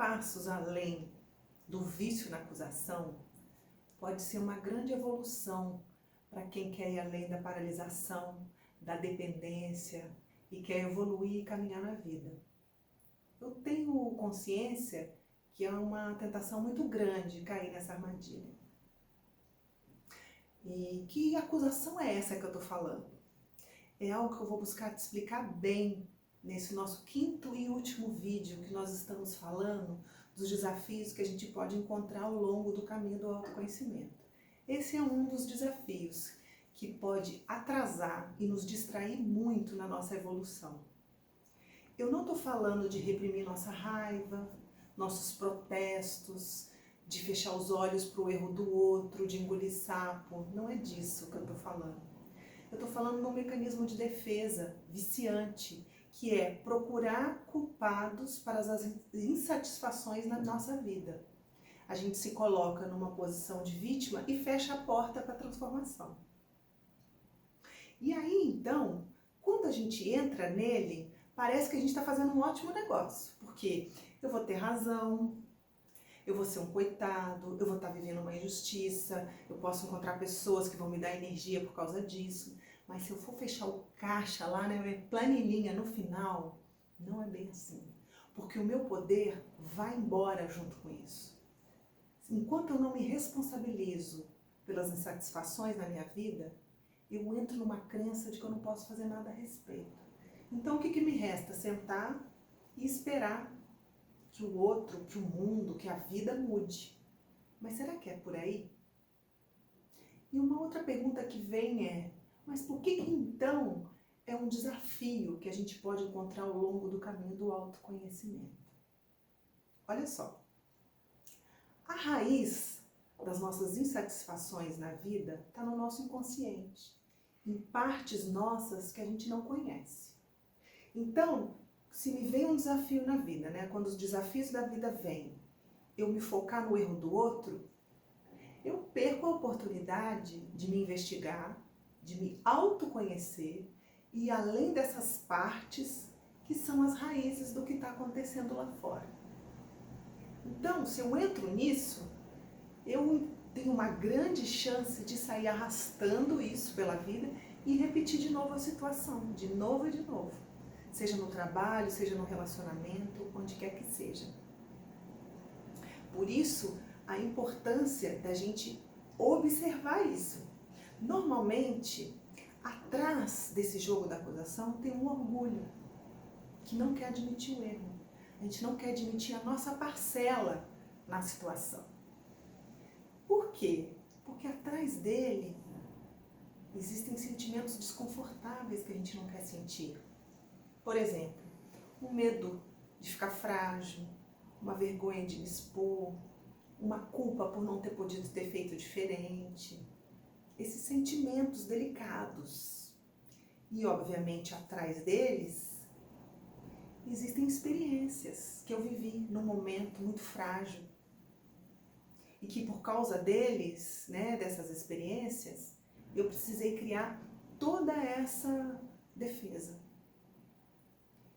passos além do vício na acusação pode ser uma grande evolução para quem quer ir além da paralisação, da dependência e quer evoluir e caminhar na vida. Eu tenho consciência que é uma tentação muito grande cair nessa armadilha. E que acusação é essa que eu estou falando? É algo que eu vou buscar te explicar bem nesse nosso quinto e último vídeo que nós estamos falando dos desafios que a gente pode encontrar ao longo do caminho do autoconhecimento. Esse é um dos desafios que pode atrasar e nos distrair muito na nossa evolução. Eu não estou falando de reprimir nossa raiva, nossos protestos, de fechar os olhos para o erro do outro, de engolir sapo. Não é disso que eu estou falando. Eu estou falando de um mecanismo de defesa viciante, que é procurar culpados para as insatisfações na nossa vida. A gente se coloca numa posição de vítima e fecha a porta para a transformação. E aí, então, quando a gente entra nele, parece que a gente está fazendo um ótimo negócio, porque eu vou ter razão, eu vou ser um coitado, eu vou estar vivendo uma injustiça, eu posso encontrar pessoas que vão me dar energia por causa disso, mas se eu for fechar o caixa lá, né, planilhinha no final, não é bem assim, porque o meu poder vai embora junto com isso. Enquanto eu não me responsabilizo pelas insatisfações na minha vida, eu entro numa crença de que eu não posso fazer nada a respeito. Então o que me resta? Sentar e esperar que o outro, que o mundo, que a vida mude. Mas será que é por aí? E uma outra pergunta que vem é, mas por que então é um desafio que a gente pode encontrar ao longo do caminho do autoconhecimento? Olha só, a raiz das nossas insatisfações na vida está no nosso inconsciente, em partes nossas que a gente não conhece. Então, se me vem um desafio na vida, né? Quando os desafios da vida vêm, eu me focar no erro do outro, eu perco a oportunidade de me investigar, de me autoconhecer e além dessas partes que são as raízes do que está acontecendo lá fora. Então, se eu entro nisso, eu tenho uma grande chance de sair arrastando isso pela vida e repetir de novo a situação, de novo e de novo. Seja no trabalho, seja no relacionamento, onde quer que seja. Por isso, a importância da gente observar isso. Normalmente, atrás desse jogo da acusação tem um orgulho, que não quer admitir o erro. A gente não quer admitir a nossa parcela na situação. Por quê? Porque atrás dele existem sentimentos desconfortáveis que a gente não quer sentir. Por exemplo, um medo de ficar frágil, uma vergonha de me expor, uma culpa por não ter podido ter feito diferente. Esses sentimentos delicados. E, obviamente, atrás deles existem experiências que eu vivi num momento muito frágil e que por causa deles, né, dessas experiências, eu precisei criar toda essa defesa.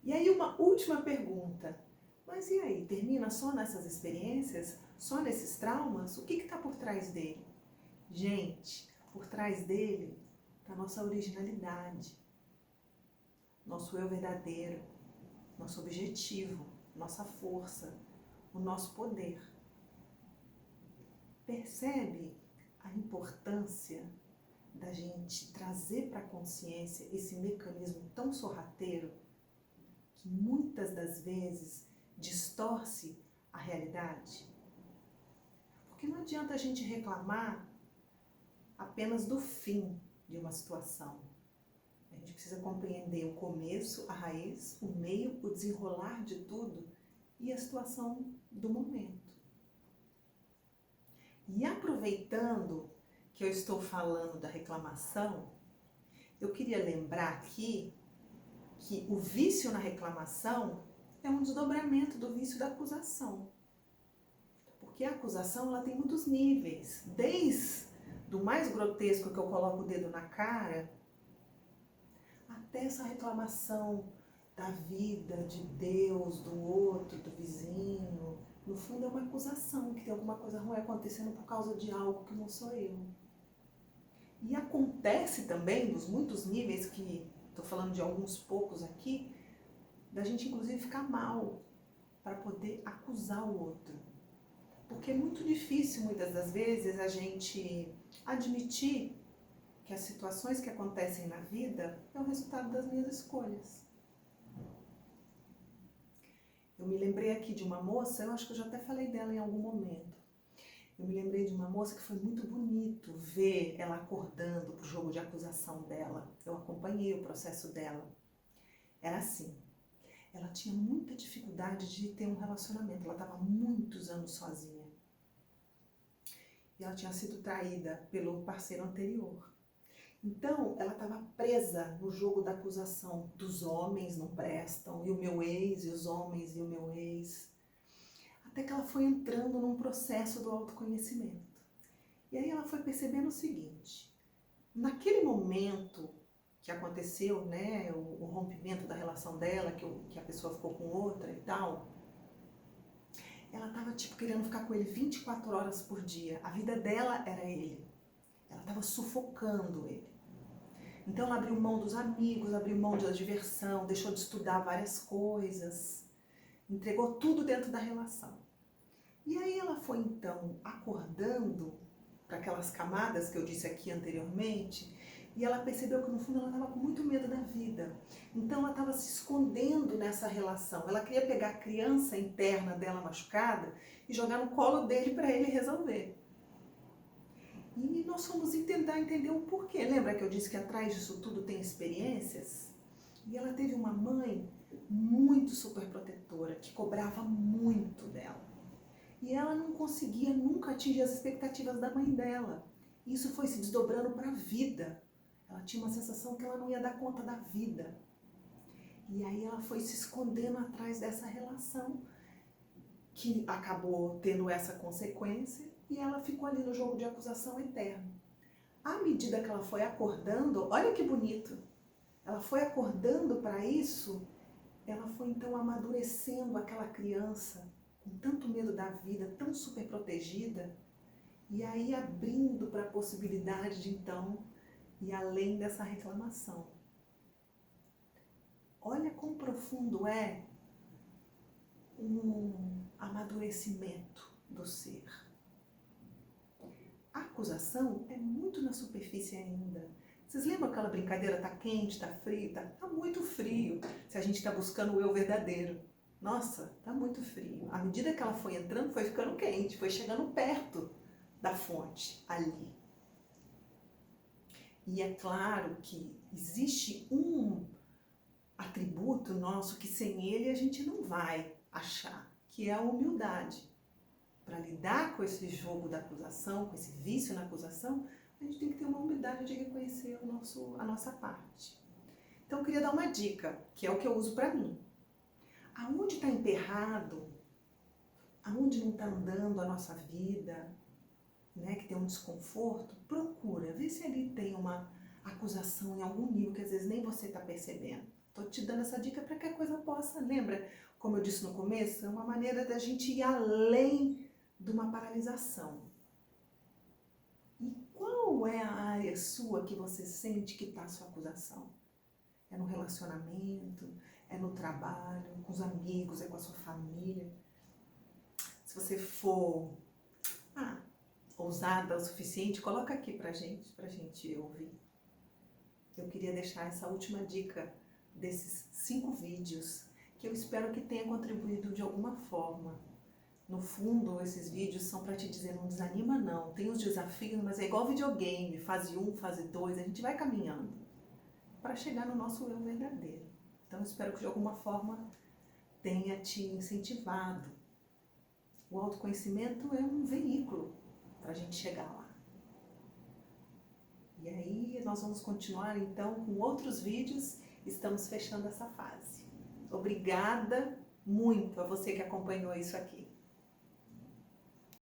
E aí uma última pergunta, mas e aí, termina só nessas experiências, só nesses traumas? O que está por trás dele? Gente, por trás dele está a nossa originalidade, nosso eu verdadeiro, nosso objetivo, nossa força, o nosso poder. Percebe a importância da gente trazer para a consciência esse mecanismo tão sorrateiro que muitas das vezes distorce a realidade? Porque não adianta a gente reclamar apenas do fim de uma situação. A gente precisa compreender o começo, a raiz, o meio, o desenrolar de tudo e a situação do momento. E aproveitando que eu estou falando da reclamação, eu queria lembrar aqui que o vício na reclamação é um desdobramento do vício da acusação. Porque a acusação ela tem muitos níveis, desde do mais grotesco que eu coloco o dedo na cara, até essa reclamação da vida, de Deus, do outro, do vizinho, acusação, que tem alguma coisa ruim acontecendo por causa de algo que não sou eu. E acontece também, dos muitos níveis que estou falando de alguns poucos aqui, da gente inclusive ficar mal para poder acusar o outro. Porque é muito difícil muitas das vezes a gente admitir que as situações que acontecem na vida é o resultado das minhas escolhas. Eu me lembrei aqui de uma moça, eu acho que eu já até falei dela em algum momento. Eu me lembrei de uma moça que foi muito bonito ver ela acordando pro jogo de acusação dela. Eu acompanhei o processo dela. Era assim, ela tinha muita dificuldade de ter um relacionamento, ela estava muitos anos sozinha. E ela tinha sido traída pelo parceiro anterior. Então, ela estava presa no jogo da acusação dos homens não prestam, e o meu ex, e os homens, e o meu ex. Até que ela foi entrando num processo do autoconhecimento. E aí ela foi percebendo o seguinte, naquele momento que aconteceu, né, o rompimento da relação dela, que a pessoa ficou com outra e tal, ela estava tipo querendo ficar com ele 24 horas por dia. A vida dela era ele. Ela estava sufocando ele. Então ela abriu mão dos amigos, abriu mão da diversão, deixou de estudar várias coisas, entregou tudo dentro da relação. E aí ela foi então acordando para aquelas camadas que eu disse aqui anteriormente, e ela percebeu que no fundo ela estava com muito medo da vida. Então ela estava se escondendo nessa relação. Ela queria pegar a criança interna dela machucada e jogar no colo dele para ele resolver. E nós fomos tentar entender o porquê. Lembra que eu disse que atrás disso tudo tem experiências? E ela teve uma mãe muito superprotetora, que cobrava muito dela. E ela não conseguia nunca atingir as expectativas da mãe dela. Isso foi se desdobrando para a vida. Ela tinha uma sensação que ela não ia dar conta da vida. E aí ela foi se escondendo atrás dessa relação, que acabou tendo essa consequência, e ela ficou ali no jogo de acusação eterna. À medida que ela foi acordando, olha que bonito, ela foi acordando para isso, ela foi então amadurecendo aquela criança, com tanto medo da vida, tão super protegida, e aí abrindo para a possibilidade de então ir além dessa reclamação. Olha quão profundo é um amadurecimento do ser. A acusação é muito na superfície ainda. Vocês lembram aquela brincadeira, tá quente, tá frio? Tá muito frio, se a gente está buscando o eu verdadeiro. Nossa, tá muito frio. À medida que ela foi entrando, foi ficando quente, foi chegando perto da fonte, ali. E é claro que existe um atributo nosso que sem ele a gente não vai achar, que é a humildade. Para lidar com esse jogo da acusação, com esse vício na acusação, a gente tem que ter uma humildade de reconhecer a nossa parte. Então eu queria dar uma dica, que é o que eu uso para mim. Aonde está emperrado, aonde não está andando a nossa vida, né, que tem um desconforto, procura, vê se ali tem uma acusação em algum nível que às vezes nem você está percebendo. Estou te dando essa dica para que a coisa possa, lembra, como eu disse no começo, é uma maneira da gente ir além de uma paralisação. E qual é a área sua que você sente que está a sua acusação? É no relacionamento, é no trabalho, com os amigos, é com a sua família? Se você for ousada o suficiente, coloca aqui pra gente ouvir. Eu queria deixar essa última dica desses 5 vídeos, que eu espero que tenha contribuído de alguma forma. No fundo, esses vídeos são para te dizer, não desanima não, tem os desafios, mas é igual videogame, fase 1, fase 2, a gente vai caminhando para chegar no nosso eu verdadeiro. Então, eu espero que de alguma forma tenha te incentivado. O autoconhecimento é um veículo para a gente chegar lá. E aí nós vamos continuar então com outros vídeos, estamos fechando essa fase. Obrigada muito a você que acompanhou isso aqui.